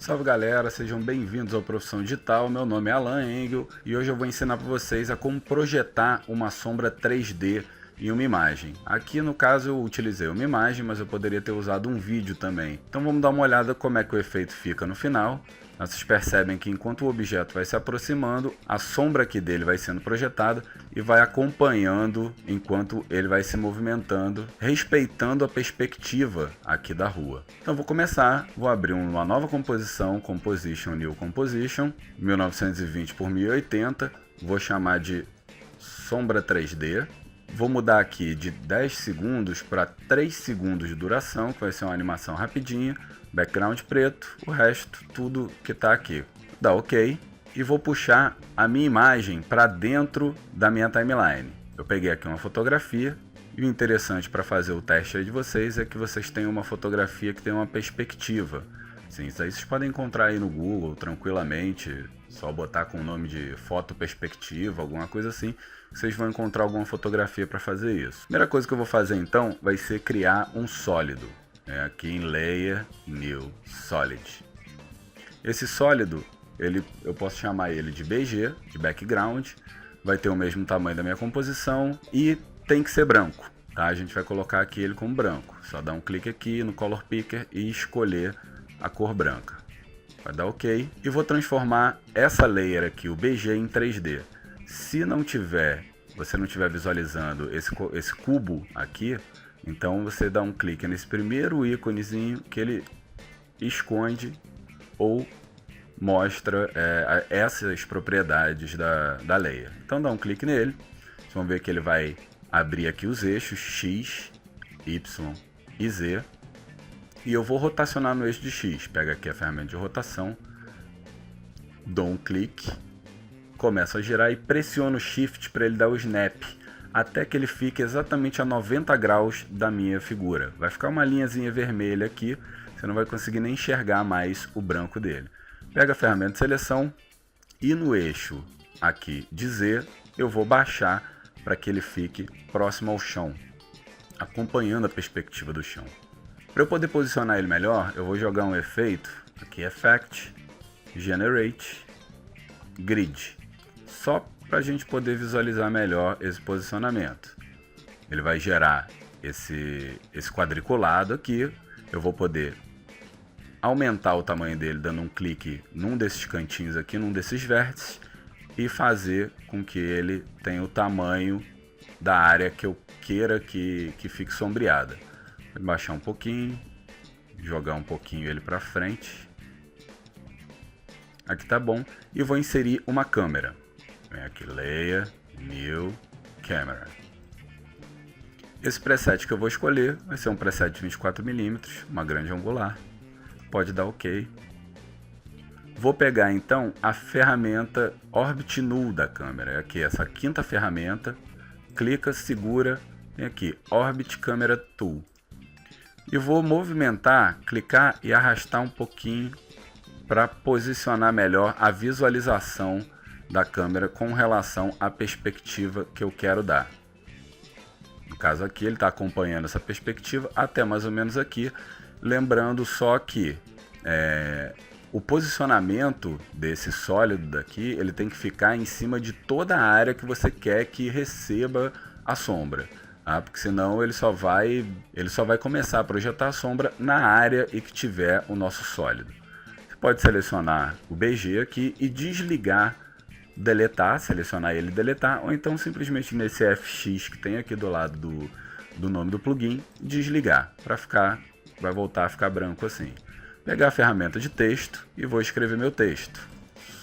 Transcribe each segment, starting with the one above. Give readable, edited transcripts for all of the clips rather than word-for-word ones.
Salve galera, sejam bem-vindos ao Profissão Digital. Meu nome é Alan Engel e hoje eu vou ensinar para vocês a como projetar uma sombra 3D em uma imagem. Aqui no caso eu utilizei uma imagem, mas eu poderia ter usado um vídeo também. Então vamos dar uma olhada como é que o efeito fica no final. Vocês percebem que enquanto o objeto vai se aproximando, a sombra aqui dele vai sendo projetada e vai acompanhando enquanto ele vai se movimentando, respeitando a perspectiva aqui da rua. Então vou começar, vou abrir uma nova composição, Composition, New Composition, 1920 por 1080, vou chamar de Sombra 3D. Vou mudar aqui de 10 segundos para 3 segundos de duração, que vai ser uma animação rapidinha. Background preto, o resto tudo que está aqui. Dá OK e vou puxar a minha imagem para dentro da minha timeline. Eu peguei aqui uma fotografia e o interessante para fazer o teste aí de vocês é que vocês tenham uma fotografia que tem uma perspectiva. Sim, isso aí vocês podem encontrar aí no Google tranquilamente, só botar com o nome de foto perspectiva, alguma coisa assim, vocês vão encontrar alguma fotografia para fazer isso. A primeira coisa que eu vou fazer então vai ser criar um sólido. Aqui em Layer, New, Solid. Esse sólido, eu posso chamar ele de BG, de Background, vai ter o mesmo tamanho da minha composição e tem que ser branco. Tá? A gente vai colocar aqui ele como branco. Só dar um clique aqui no Color Picker e escolher a cor branca. Vai dar OK. E vou transformar essa layer aqui, o BG, em 3D. Se você não estiver visualizando esse cubo aqui, então você dá um clique nesse primeiro íconezinho que ele esconde ou mostra essas propriedades da layer. Então dá um clique nele, vocês vão ver que ele vai abrir aqui os eixos X, Y e Z. E eu vou rotacionar no eixo de X. Pega aqui a ferramenta de rotação, dou um clique, começo a girar e pressiono o Shift para ele dar o snap, até que ele fique exatamente a 90 graus da minha figura. Vai ficar uma linhazinha vermelha aqui, você não vai conseguir nem enxergar mais o branco dele. Pega a ferramenta de seleção e no eixo aqui de Z, eu vou baixar para que ele fique próximo ao chão, acompanhando a perspectiva do chão. Para eu poder posicionar ele melhor, eu vou jogar um efeito, aqui Effect, Generate, Grid, só para a gente poder visualizar melhor esse posicionamento. Ele vai gerar esse quadriculado aqui, eu vou poder aumentar o tamanho dele dando um clique num desses cantinhos aqui, num desses vértices, e fazer com que ele tenha o tamanho da área que eu queira que fique sombreada. Vou baixar um pouquinho, jogar um pouquinho ele para frente. Aqui tá bom. E vou inserir uma câmera. Vem aqui, Layer, New, Camera. Esse preset que eu vou escolher vai ser um preset de 24mm, uma grande angular. Pode dar OK. Vou pegar então a ferramenta Orbit Null da câmera. Aqui essa quinta ferramenta. Clica, segura, vem aqui, Orbit Camera Tool. E vou movimentar, clicar e arrastar um pouquinho para posicionar melhor a visualização da câmera com relação à perspectiva que eu quero dar. No caso aqui ele está acompanhando essa perspectiva até mais ou menos aqui, lembrando só que o posicionamento desse sólido daqui, ele tem que ficar em cima de toda a área que você quer que receba a sombra. Porque senão ele só vai começar a projetar a sombra na área em que tiver o nosso sólido. Você pode selecionar o BG aqui e desligar, deletar, selecionar ele e deletar, ou então simplesmente nesse FX que tem aqui do lado do nome do plugin, desligar, vai voltar a ficar branco assim. Pegar a ferramenta de texto e vou escrever meu texto,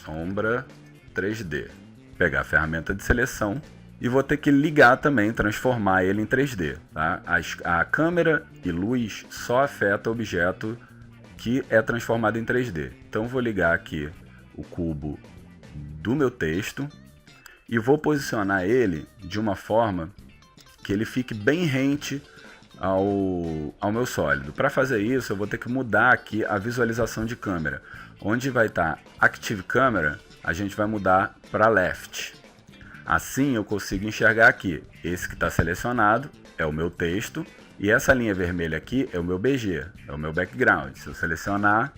sombra 3D. Pegar a ferramenta de seleção e vou ter que ligar também, transformar ele em 3D. Tá? A câmera e luz só afeta o objeto que é transformado em 3D. Então vou ligar aqui o cubo do meu texto e vou posicionar ele de uma forma que ele fique bem rente ao meu sólido. Para fazer isso eu vou ter que mudar aqui a visualização de câmera. Onde vai estar Active Camera, a gente vai mudar para Left. Assim eu consigo enxergar aqui, esse que está selecionado é o meu texto e essa linha vermelha aqui é o meu BG, é o meu background. Se eu selecionar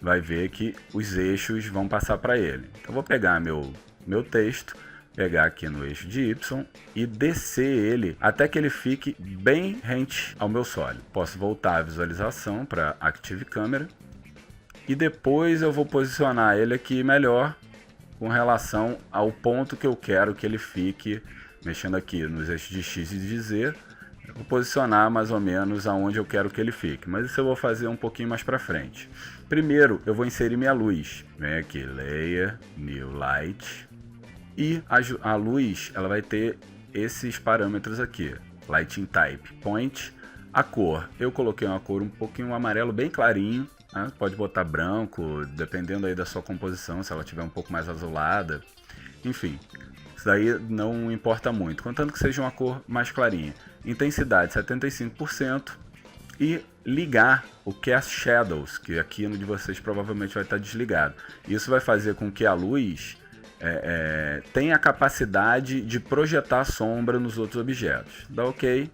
vai ver que os eixos vão passar para ele. Então vou pegar meu texto, pegar aqui no eixo de Y e descer ele até que ele fique bem rente ao meu sólido. Posso voltar a visualização para Active Camera e depois eu vou posicionar ele aqui melhor com relação ao ponto que eu quero que ele fique, mexendo aqui nos eixos de X e de Z. Eu vou posicionar mais ou menos aonde eu quero que ele fique, mas isso eu vou fazer um pouquinho mais para frente. Primeiro eu vou inserir minha luz. Vem aqui, Layer, New Light. E a luz, ela vai ter esses parâmetros aqui. Lighting Type, Point. A cor, eu coloquei uma cor um pouquinho amarelo bem clarinho. Né? Pode botar branco, dependendo aí da sua composição, se ela tiver um pouco mais azulada. Enfim, isso daí não importa muito, contanto que seja uma cor mais clarinha. Intensidade 75%. E ligar o Cast Shadows, que aqui no de vocês provavelmente vai estar desligado. Isso vai fazer com que a luz tem a capacidade de projetar sombra nos outros objetos. Dá OK.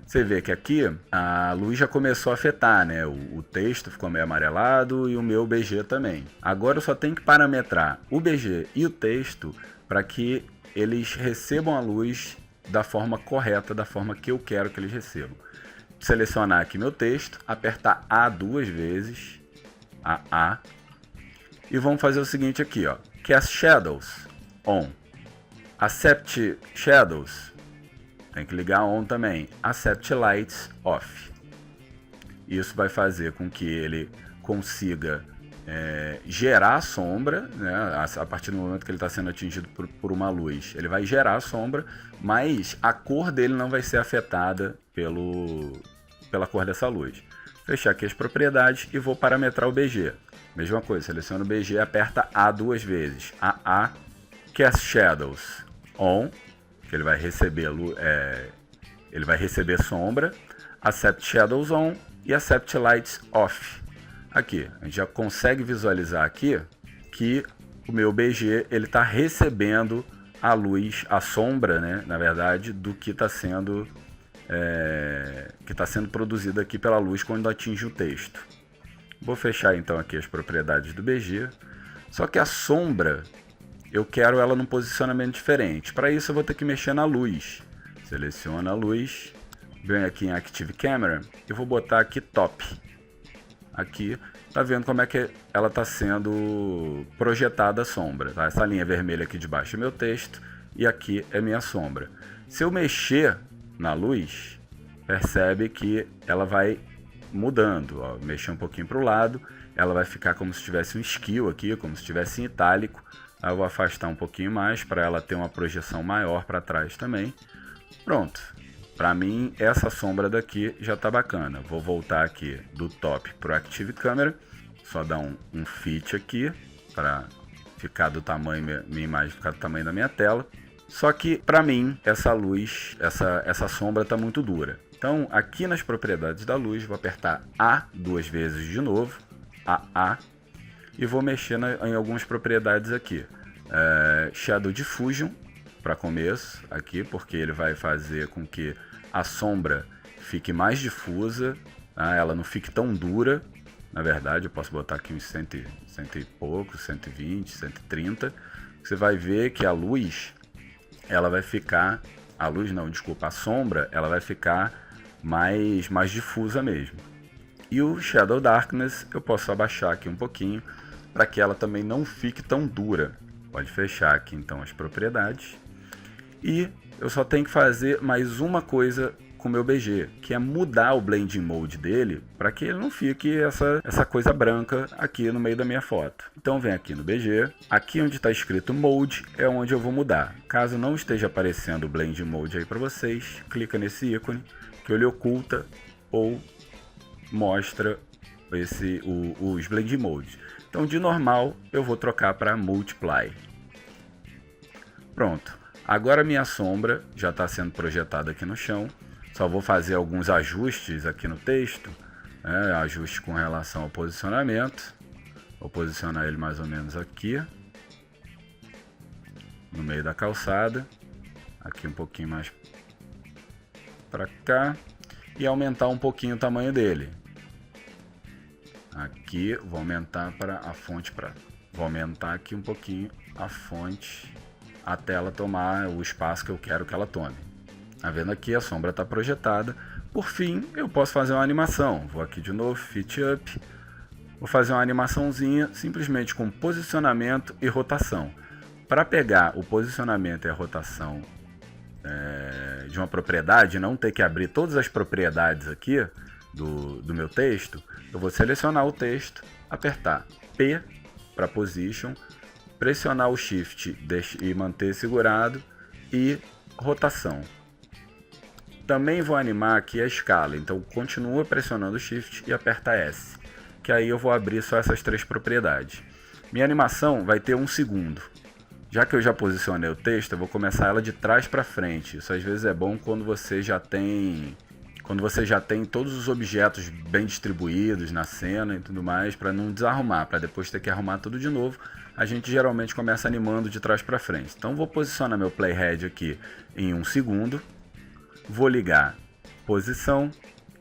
Você vê que aqui a luz já começou a afetar, né? O texto ficou meio amarelado e o meu BG também. Agora eu só tenho que parametrar o BG e o texto para que eles recebam a luz da forma correta, da forma que eu quero que eles recebam. Selecionar aqui meu texto, apertar A 2 vezes, A, e vamos fazer o seguinte aqui, ó. Cast Shadows On, Accept Shadows, tem que ligar On também, Accept Lights Off. Isso vai fazer com que ele consiga gerar a sombra, né? A partir do momento que ele está sendo atingido por uma luz, ele vai gerar a sombra, mas a cor dele não vai ser afetada pela cor dessa luz. Fechar aqui as propriedades e vou parametrar o BG. Mesma coisa, seleciona o BG, aperta A 2 vezes. A, Cast Shadows On, que ele vai receber sombra, Accept Shadows On e Accept Lights Off. Aqui, a gente já consegue visualizar aqui que o meu BG ele está recebendo a luz, a sombra, né, na verdade, do que está sendo produzido aqui pela luz quando atinge o texto. Vou fechar então aqui as propriedades do BG. Só que a sombra, eu quero ela num posicionamento diferente. Para isso eu vou ter que mexer na luz. Seleciona a luz, venho aqui em Active Camera e vou botar aqui Top. Aqui, tá vendo como é que ela está sendo projetada a sombra. Tá? Essa linha vermelha aqui de baixo é meu texto e aqui é minha sombra. Se eu mexer na luz, percebe que ela vai mudando. Ó. Mexer um pouquinho para o lado, ela vai ficar como se tivesse um skew aqui, como se estivesse em itálico. Aí eu vou afastar um pouquinho mais para ela ter uma projeção maior para trás também. Pronto. Para mim, essa sombra daqui já está bacana. Vou voltar aqui do Top para o Active Camera. Só dar um fit aqui para ficar do tamanho, minha imagem ficar do tamanho da minha tela. Só que, para mim, essa luz, essa sombra está muito dura. Então, aqui nas propriedades da luz, vou apertar A 2 vezes de novo. A. E vou mexer em algumas propriedades aqui. Shadow Diffusion, para começo, aqui, porque ele vai fazer com que a sombra fique mais difusa, tá? Ela não fique tão dura. Na verdade, eu posso botar aqui uns 100 e pouco, 120, 130. Você vai ver que a luz, ela vai ficar... A luz não, desculpa, a sombra, ela vai ficar mais difusa mesmo. E o Shadow Darkness, eu posso abaixar aqui um pouquinho, para que ela também não fique tão dura. Pode fechar aqui então as propriedades. E eu só tenho que fazer mais uma coisa com o meu BG, que é mudar o Blending Mode dele para que ele não fique essa coisa branca aqui no meio da minha foto. Então vem aqui no BG, aqui onde está escrito Mode é onde eu vou mudar. Caso não esteja aparecendo o Blending Mode aí para vocês, clica nesse ícone que ele oculta ou mostra os Blending Modes. Então de normal eu vou trocar para Multiply. Pronto. Agora minha sombra já está sendo projetada aqui no chão. Só vou fazer alguns ajustes aqui no texto, né? Ajustes com relação ao posicionamento. Vou posicionar ele mais ou menos aqui, no meio da calçada. Aqui um pouquinho mais para cá. E aumentar um pouquinho o tamanho dele. Aqui, vou aumentar para a fonte vou aumentar aqui um pouquinho a fonte até ela tomar o espaço que eu quero que ela tome. Tá vendo aqui? A sombra está projetada. Por fim, eu posso fazer uma animação. Vou aqui de novo, Fit Up. Vou fazer uma animaçãozinha simplesmente com posicionamento e rotação. Para pegar o posicionamento e a rotação de uma propriedade, não ter que abrir todas as propriedades aqui do meu texto, eu vou selecionar o texto, apertar P para Position, pressionar o Shift e manter segurado e rotação. Também vou animar aqui a escala, então continua pressionando o Shift e aperta S, que aí eu vou abrir só essas 3 propriedades. Minha animação vai ter 1 segundo. Já que eu já posicionei o texto, eu vou começar ela de trás para frente. Isso às vezes é bom quando você já tem todos os objetos bem distribuídos na cena e tudo mais, para não desarrumar, para depois ter que arrumar tudo de novo. A gente geralmente começa animando de trás para frente. Então vou posicionar meu playhead aqui em 1 segundo. Vou ligar posição,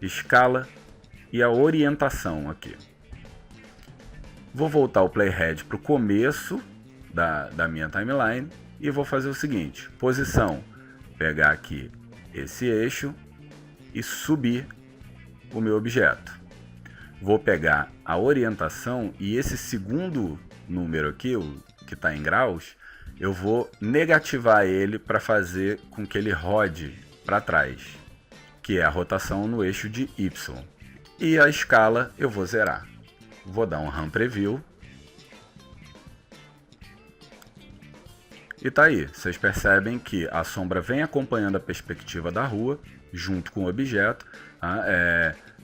escala e a orientação aqui. Vou voltar o playhead para o começo da minha timeline e vou fazer o seguinte: posição, pegar aqui esse eixo e subir o meu objeto. Vou pegar a orientação e esse segundo número aqui, o que está em graus, eu vou negativar ele para fazer com que ele rode para trás, que é a rotação no eixo de Y. E a escala eu vou zerar. Vou dar um RAM Preview. E tá aí, vocês percebem que a sombra vem acompanhando a perspectiva da rua, junto com o objeto. Tá?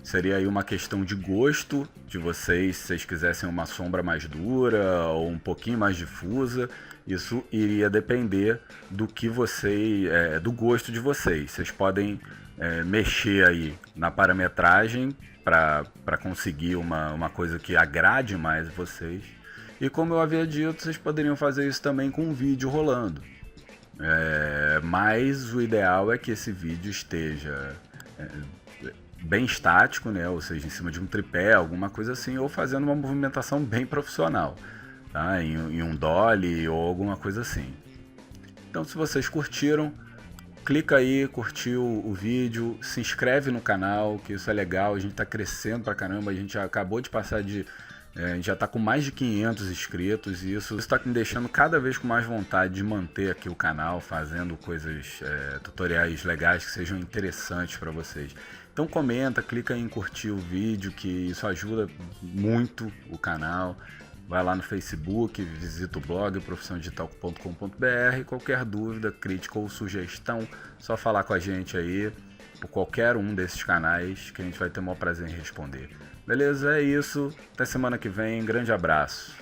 Seria aí uma questão de gosto de vocês, se vocês quisessem uma sombra mais dura ou um pouquinho mais difusa. Isso iria depender do que do gosto de vocês. Vocês podem mexer aí na parametragem para conseguir uma coisa que agrade mais vocês. E como eu havia dito, vocês poderiam fazer isso também com um vídeo rolando. Mas o ideal é que esse vídeo esteja bem estático, né? Ou seja, em cima de um tripé, alguma coisa assim, ou fazendo uma movimentação bem profissional, tá? Em um dolly ou alguma coisa assim. Então, se vocês curtiram, clica aí, curtiu o vídeo, se inscreve no canal, que isso é legal, a gente está crescendo pra caramba, a gente já acabou de passar a gente já está com mais de 500 inscritos e isso está me deixando cada vez com mais vontade de manter aqui o canal, fazendo coisas, tutoriais legais que sejam interessantes para vocês. Então comenta, clica em curtir o vídeo, que isso ajuda muito o canal. Vai lá no Facebook, visita o blog profissãodigital.com.br. Qualquer dúvida, crítica ou sugestão, só falar com a gente aí, por qualquer um desses canais, que a gente vai ter o maior prazer em responder. Beleza? É isso. Até semana que vem. Grande abraço.